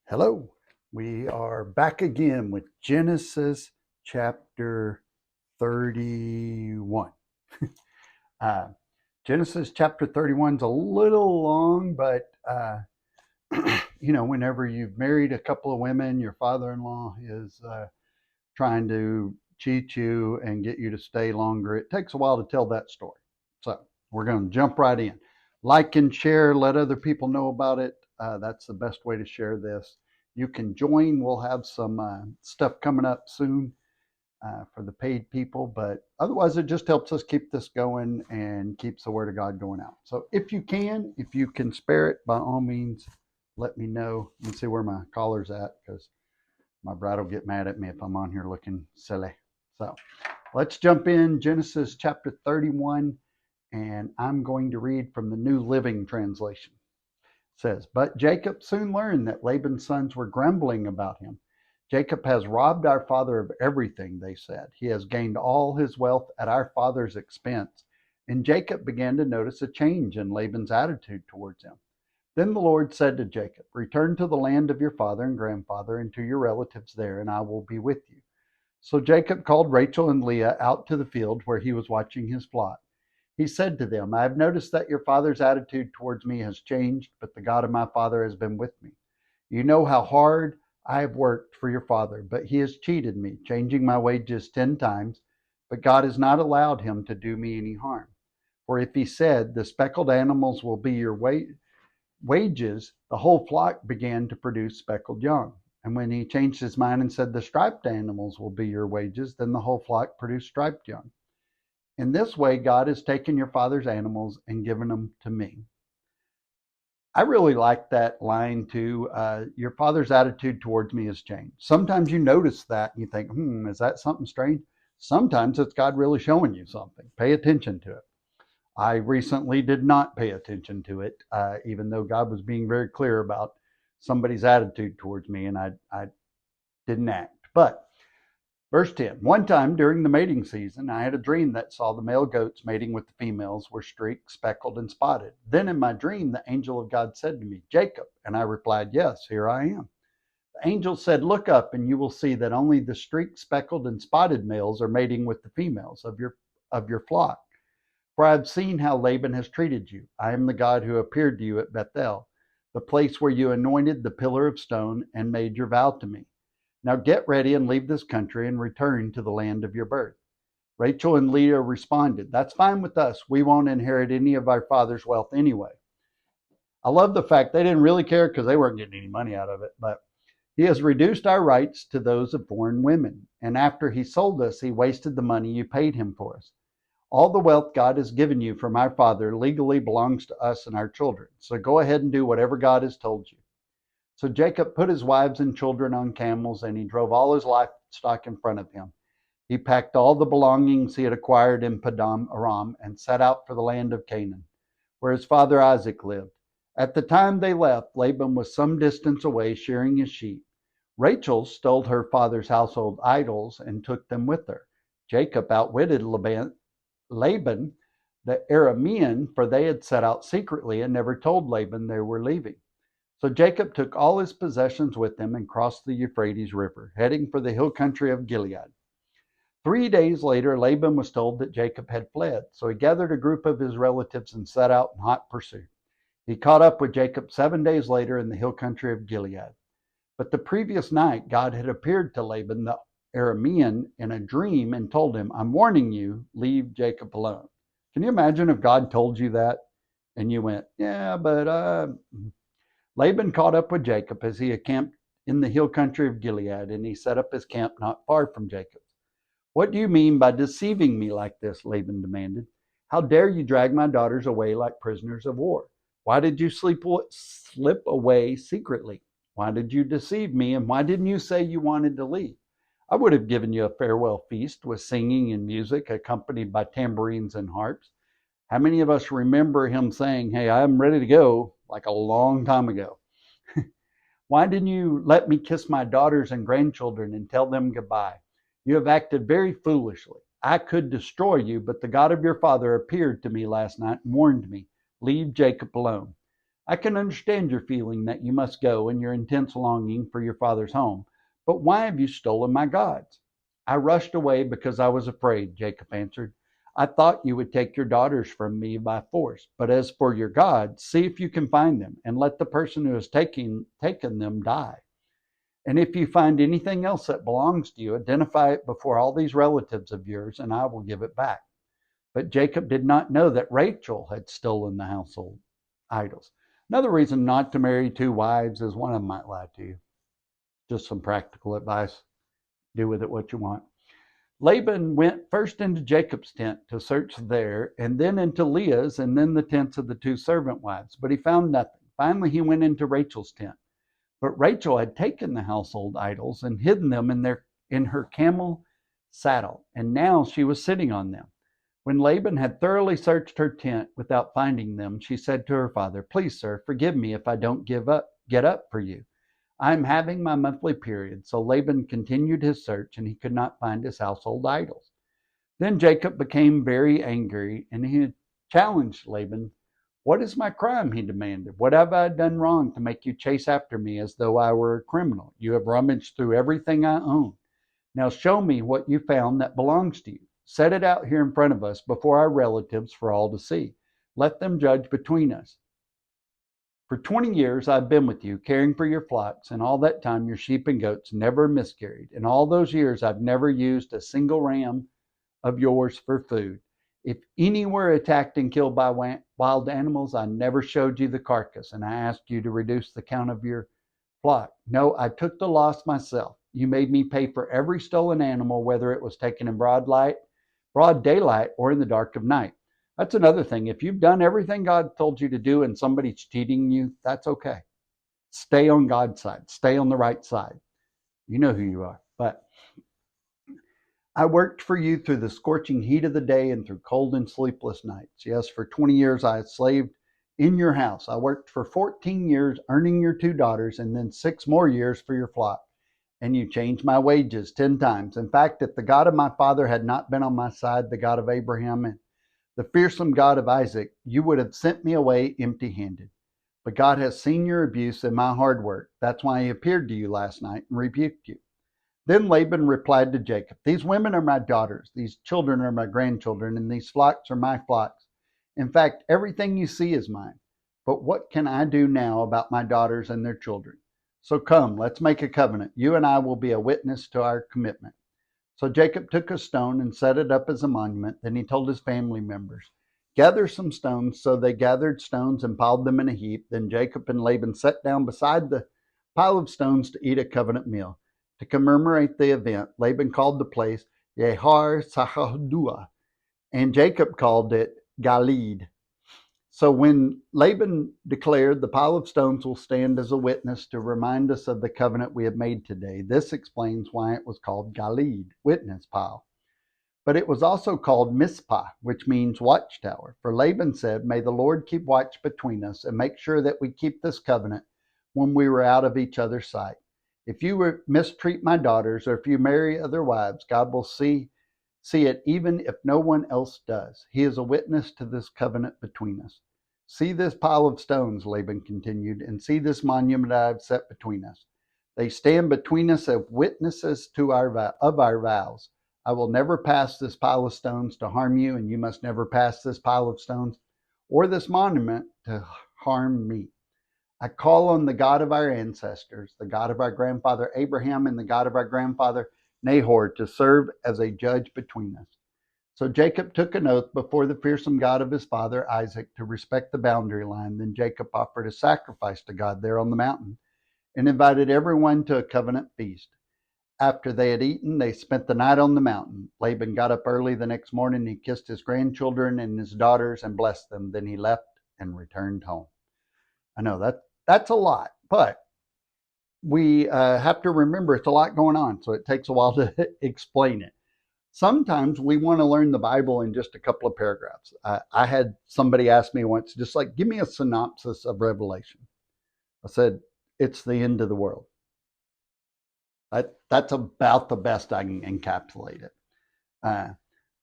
Hello, we are back again with Genesis chapter 31. uh, Genesis chapter 31 is a little long, but whenever you've married a couple of women, your father in law is trying to cheat you and get you to stay longer. It takes a while to tell that story. So we're going to jump right in. Like and share, let other people know about it. That's the best way to share this. You can join. We'll have some stuff coming up soon for the paid people, but otherwise, it just helps us keep this going and keeps the Word of God going out. So if you can spare it, by all means, let me know. Let me see where my collar's at because my bride will get mad at me if I'm on here looking silly. So let's jump in Genesis chapter 31, and I'm going to read from the New Living Translation. It says, "But Jacob soon learned that Laban's sons were grumbling about him. Jacob has robbed our father of everything," they said. "He has gained all his wealth at our father's expense." And Jacob began to notice a change in Laban's attitude towards him. Then the Lord said to Jacob, "Return to the land of your father and grandfather and to your relatives there, and I will be with you." So Jacob called Rachel and Leah out to the field where he was watching his flock. He said to them, "I have noticed that your father's attitude towards me has changed, but the God of my father has been with me. You know how hard I have worked for your father, but he has cheated me, changing my wages 10 times, but God has not allowed him to do me any harm. For if he said, 'The speckled animals will be your wages,' the whole flock began to produce speckled young. And when he changed his mind and said, 'The striped animals will be your wages,' then the whole flock produced striped young. In this way, God has taken your father's animals and given them to me." I really like that line too. Your father's attitude towards me has changed. Sometimes you notice that and you think, is that something strange? Sometimes it's God really showing you something. Pay attention to it. I recently did not pay attention to it, even though God was being very clear about somebody's attitude towards me, and I didn't act. But verse 10, "One time during the mating season, I had a dream that saw the male goats mating with the females were streaked, speckled, and spotted. Then in my dream, the angel of God said to me, 'Jacob.' And I replied, 'Yes, here I am.' The angel said, 'Look up, and you will see that only the streaked, speckled, and spotted males are mating with the females of your flock. For I have seen how Laban has treated you. I am the God who appeared to you at Bethel, the place where you anointed the pillar of stone and made your vow to me. Now get ready and leave this country and return to the land of your birth.' Rachel and Leah responded, 'That's fine with us. We won't inherit any of our father's wealth anyway.' I love the fact they didn't really care because they weren't getting any money out of it. But he has reduced our rights to those of foreign women. And after he sold us, he wasted the money you paid him for us. All the wealth God has given you from our father legally belongs to us and our children. So go ahead and do whatever God has told you." So Jacob put his wives and children on camels, and he drove all his livestock in front of him. He packed all the belongings he had acquired in Paddan Aram and set out for the land of Canaan, where his father Isaac lived. At the time they left, Laban was some distance away shearing his sheep. Rachel stole her father's household idols and took them with her. Jacob outwitted Laban, the Aramean, for they had set out secretly and never told Laban they were leaving. So Jacob took all his possessions with him and crossed the Euphrates River, heading for the hill country of Gilead. 3 days later, Laban was told that Jacob had fled, so he gathered a group of his relatives and set out in hot pursuit. He caught up with Jacob 7 days later in the hill country of Gilead. But the previous night, God had appeared to Laban the Aramean in a dream and told him, "I'm warning you, leave Jacob alone." Can you imagine if God told you that and you went, "Yeah, but Laban caught up with Jacob as he camped in the hill country of Gilead, and he set up his camp not far from Jacob. "What do you mean by deceiving me like this?" Laban demanded. "How dare you drag my daughters away like prisoners of war? Why did you slip away secretly? Why did you deceive me, and why didn't you say you wanted to leave? I would have given you a farewell feast with singing and music accompanied by tambourines and harps." How many of us remember him saying, "Hey, I'm ready to go," like a long time ago? "Why didn't you let me kiss my daughters and grandchildren and tell them goodbye? You have acted very foolishly. I could destroy you, but the God of your father appeared to me last night and warned me, 'Leave Jacob alone.' I can understand your feeling that you must go and your intense longing for your father's home. But why have you stolen my gods?" "I rushed away because I was afraid," Jacob answered. "I thought you would take your daughters from me by force. But as for your gods, see if you can find them, and let the person who has taken them die. And if you find anything else that belongs to you, identify it before all these relatives of yours, and I will give it back." But Jacob did not know that Rachel had stolen the household idols. Another reason not to marry two wives is one of them might lie to you. Just some practical advice. Do with it what you want. Laban went first into Jacob's tent to search there, and then into Leah's, and then the tents of the two servant wives. But he found nothing. Finally, he went into Rachel's tent. But Rachel had taken the household idols and hidden them in her camel saddle, and now she was sitting on them. When Laban had thoroughly searched her tent without finding them, she said to her father, "Please, sir, forgive me if I don't get up for you. I am having my monthly period." So Laban continued his search, and he could not find his household idols. Then Jacob became very angry, and he challenged Laban. "What is my crime?" he demanded. "What have I done wrong to make you chase after me as though I were a criminal? You have rummaged through everything I own. Now show me what you found that belongs to you. Set it out here in front of us before our relatives for all to see. Let them judge between us. For 20 years I've been with you, caring for your flocks, and all that time your sheep and goats never miscarried. In all those years I've never used a single ram of yours for food. If any were attacked and killed by wild animals, I never showed you the carcass, and I asked you to reduce the count of your flock. No, I took the loss myself. You made me pay for every stolen animal, whether it was taken in broad daylight, or in the dark of night. That's another thing. If you've done everything God told you to do and somebody's cheating you, that's okay. Stay on God's side. Stay on the right side. You know who you are. But I worked for you through the scorching heat of the day and through cold and sleepless nights. Yes, for 20 years I slaved in your house. I worked for 14 years earning your two daughters, and then 6 more years for your flock. And you changed my wages 10 times. In fact, if the God of my father had not been on my side, the God of Abraham and the fearsome God of Isaac, you would have sent me away empty-handed. But God has seen your abuse and my hard work. That's why he appeared to you last night and rebuked you." Then Laban replied to Jacob, "These women are my daughters, these children are my grandchildren, and these flocks are my flocks. In fact, everything you see is mine. But what can I do now about my daughters and their children? So come, let's make a covenant. You and I will be a witness to our commitment." So Jacob took a stone and set it up as a monument. Then he told his family members, "Gather some stones." So they gathered stones and piled them in a heap. Then Jacob and Laban sat down beside the pile of stones to eat a covenant meal. To commemorate the event, Laban called the place Yehar Sahadua, and Jacob called it Galeed. So when Laban declared, "The pile of stones will stand as a witness to remind us of the covenant we have made today," this explains why it was called Galeed, witness pile. But it was also called Mizpah, which means watchtower. For Laban said, "May the Lord keep watch between us and make sure that we keep this covenant when we were out of each other's sight. If you mistreat my daughters, or if you marry other wives, God will see it even if no one else does. He is a witness to this covenant between us. See this pile of stones," Laban continued, "and see this monument I have set between us. They stand between us as witnesses of our vows. I will never pass this pile of stones to harm you, and you must never pass this pile of stones or this monument to harm me. I call on the God of our ancestors, the God of our grandfather Abraham, and the God of our grandfather Nahor to serve as a judge between us." So Jacob took an oath before the fearsome God of his father Isaac to respect the boundary line. Then Jacob offered a sacrifice to God there on the mountain and invited everyone to a covenant feast. After they had eaten, they spent the night on the mountain. Laban got up early the next morning. He kissed his grandchildren and his daughters and blessed them. Then he left and returned home. I know that's a lot, but we have to remember it's a lot going on, so it takes a while to explain it. Sometimes we want to learn the Bible in just a couple of paragraphs. I had somebody ask me once, just like, "Give me a synopsis of Revelation." I said, "It's the end of the world." That's about the best I can encapsulate it.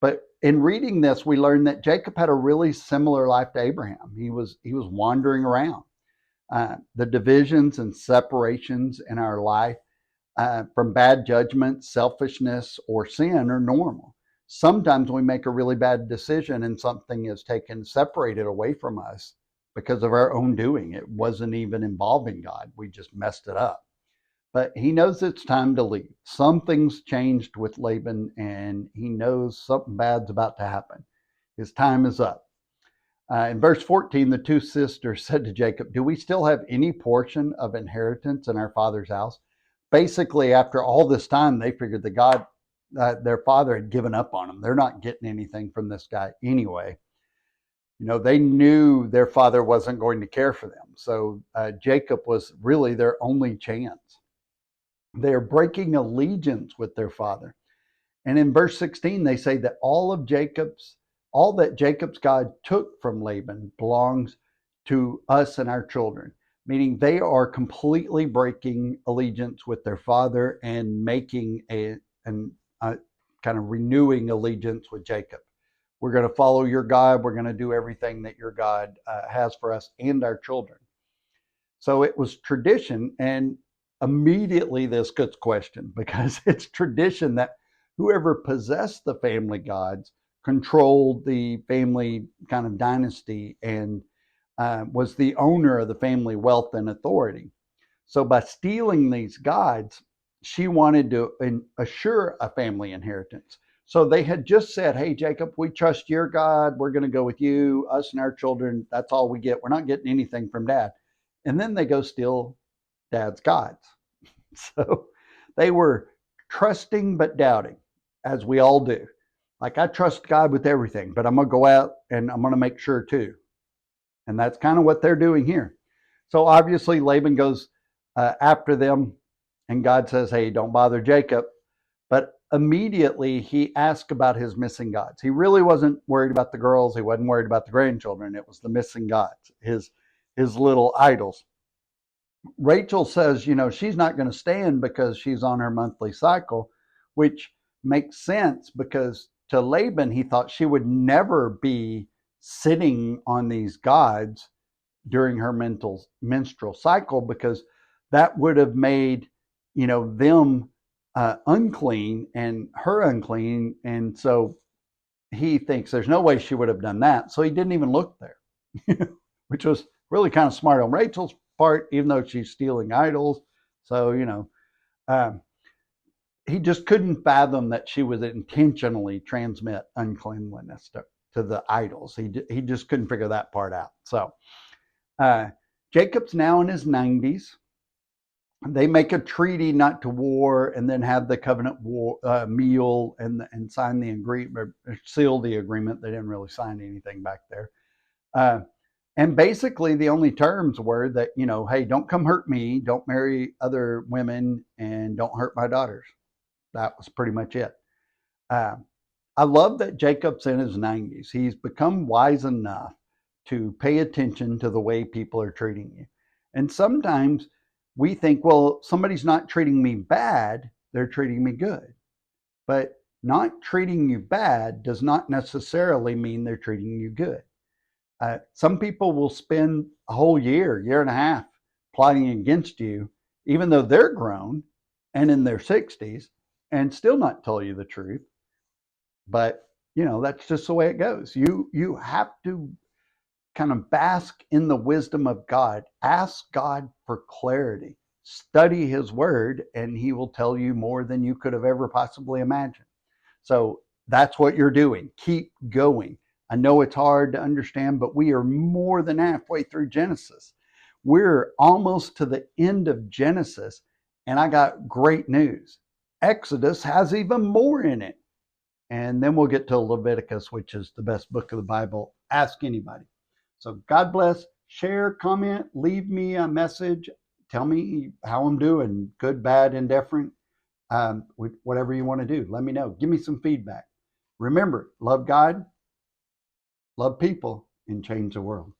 But in reading this, we learn that Jacob had a really similar life to Abraham. He was wandering around. The divisions and separations in our life from bad judgment, selfishness, or sin are normal. Sometimes we make a really bad decision and something is taken, separated away from us because of our own doing. It wasn't even involving God. We just messed it up. But he knows it's time to leave. Something's changed with Laban, and he knows something bad's about to happen. His time is up. In verse 14, the two sisters said to Jacob, "Do we still have any portion of inheritance in our father's house?" Basically, after all this time, they figured that their father had given up on them. They're not getting anything from this guy anyway. They knew their father wasn't going to care for them. So Jacob was really their only chance. They're breaking allegiance with their father. And in verse 16, they say that all that Jacob's God took from Laban belongs to us and our children, meaning they are completely breaking allegiance with their father and making a kind of renewing allegiance with Jacob. We're going to follow your God. We're going to do everything that your God has for us and our children. So it was tradition, and immediately this gets questioned because it's tradition that whoever possessed the family gods controlled the family kind of dynasty and was the owner of the family wealth and authority. So by stealing these gods, she wanted to assure a family inheritance. So they had just said, "Hey, Jacob, we trust your God. We're going to go with you, us and our children. That's all we get. We're not getting anything from Dad." And then they go steal Dad's gods. So they were trusting but doubting, as we all do. Like, I trust God with everything, but I'm going to go out and I'm going to make sure too. And that's kind of what they're doing here. So obviously Laban goes after them, and God says, "Hey, don't bother Jacob." But immediately he asked about his missing gods. He really wasn't worried about the girls. He wasn't worried about the grandchildren. It was the missing gods, his little idols. Rachel says, she's not going to stand because she's on her monthly cycle, which makes sense because to Laban, he thought she would never be sitting on these gods during her menstrual cycle, because that would have made, them unclean and her unclean. And so he thinks there's no way she would have done that. So he didn't even look there, which was really kind of smart on Rachel's part, even though she's stealing idols. So, he just couldn't fathom that she would intentionally transmit uncleanliness to the idols. He just couldn't figure that part out. So Jacob's now in his 90s. They make a treaty not to war, and then have the covenant meal and sign the agreement, seal the agreement. They didn't really sign anything back there. And basically the only terms were that, hey, don't come hurt me, don't marry other women, and don't hurt my daughters. That was pretty much it. I love that Jacob's in his 90s. He's become wise enough to pay attention to the way people are treating you. And sometimes we think, well, somebody's not treating me bad, they're treating me good. But not treating you bad does not necessarily mean they're treating you good. Some people will spend a whole year and a half plotting against you, even though they're grown and in their 60s, and still not tell you the truth. But, that's just the way it goes. You have to kind of bask in the wisdom of God. Ask God for clarity. Study his word, and he will tell you more than you could have ever possibly imagined. So that's what you're doing. Keep going. I know it's hard to understand, but we are more than halfway through Genesis. We're almost to the end of Genesis, and I got great news. Exodus has even more in it. And then we'll get to Leviticus, which is the best book of the Bible. Ask anybody. So God bless. Share, comment, leave me a message. Tell me how I'm doing, good, bad, indifferent. Whatever you want to do, let me know. Give me some feedback. Remember, love God, love people, and change the world.